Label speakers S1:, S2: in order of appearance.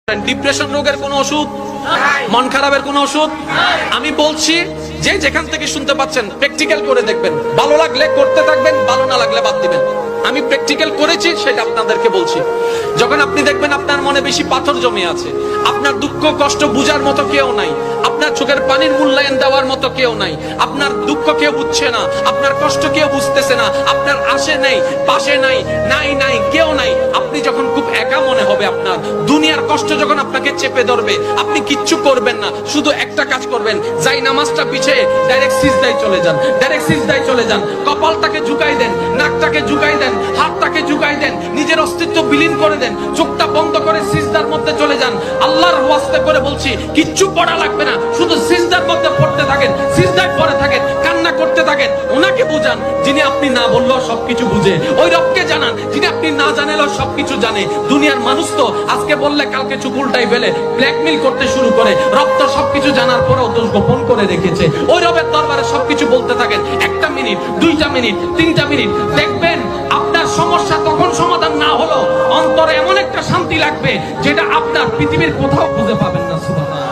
S1: Depression রোগের কোনো ওষুধ, মন খারাপের কোনো ওষুধ আমি বলছি যে যেখান থেকে শুনতে পাচ্ছেন প্র্যাকটিক্যাল করে দেখবেন, ভালো লাগলে করতে থাকবেন, ভালো না লাগলে বাদ দিবেন। আমি প্র্যাকটিক্যাল করেছি সেটা আপনাদেরকে বলছি। যখন আপনি দেখবেন আপনার মনে বেশি পাথর জমে আছে, আপনার দুঃখ কষ্ট বুঝার মতো কেউ নাই, আপনার চোখের পানির মূল্যায়ন দেওয়ার মতো কেউ নাই, আপনার দুঃখ কেউ বুঝছে না, আপনার কষ্ট কেউ বুঝতেছে না, আপনার আশে নেই পাশে নাই নাই নাই কেউ নাই, আপনি যখন খুব একা মনে হবে, আপনার দুনিয়ার কষ্ট যখন আপনাকে চেপে ধরবে, আপনি কিচ্ছু করবেন না, শুধু একটা কাজ করবেন, যাই নামাজটা পিছিয়ে ডাইরেক্ট সিজদায় চলে যান, ডাইরেক্ট সিজদায় চলে যান, কপালটাকে ঝুঁকাই দেন, নাকটাকে ঝুঁকাই দেন, হাতটাকে ঝুঁকাই দেন, নিজের অস্তিত্ব বিলীন করে দেন, চোখটা বন্ধ করে সিজদার মধ্যে চলে যান। আল্লাহর ওয়াস্তে করে বলছি, কিচ্ছু পড়া লাগবে না, শুধু সিজদার মধ্যে পড়তে থাকেন, সিজদায় পড়ে থাকেন, কান্না করতে থাকেন। ওনাকে বুঝান যিনি আপনি না বললেও সবকিছু বুঝে, ওই রবকে জানান যিনি আপনি না জানালেও সবকিছু জানে। দুনিয়ার মানুষ তো আজকে বললে কালকে চুপ উল্টাই ফেলে, ব্ল্যাকমেইল করতে শুরু করে। রব তো সবকিছু জানার পরেও দোষ গোপন করে রেখেছে। ওই রবের দরবারে সবকিছু বলতে থাকেন, 1টা মিনিট 2টা মিনিট 3টা মিনিট, দেখবেন আপনার সমস্যা তখন সমাধান না হলো অন্তরে এমন একটা শান্তি লাগবে যেটা আপনার পৃথিবীর কোথাও খুঁজে পাবেন না। সুবহানাল্লাহ।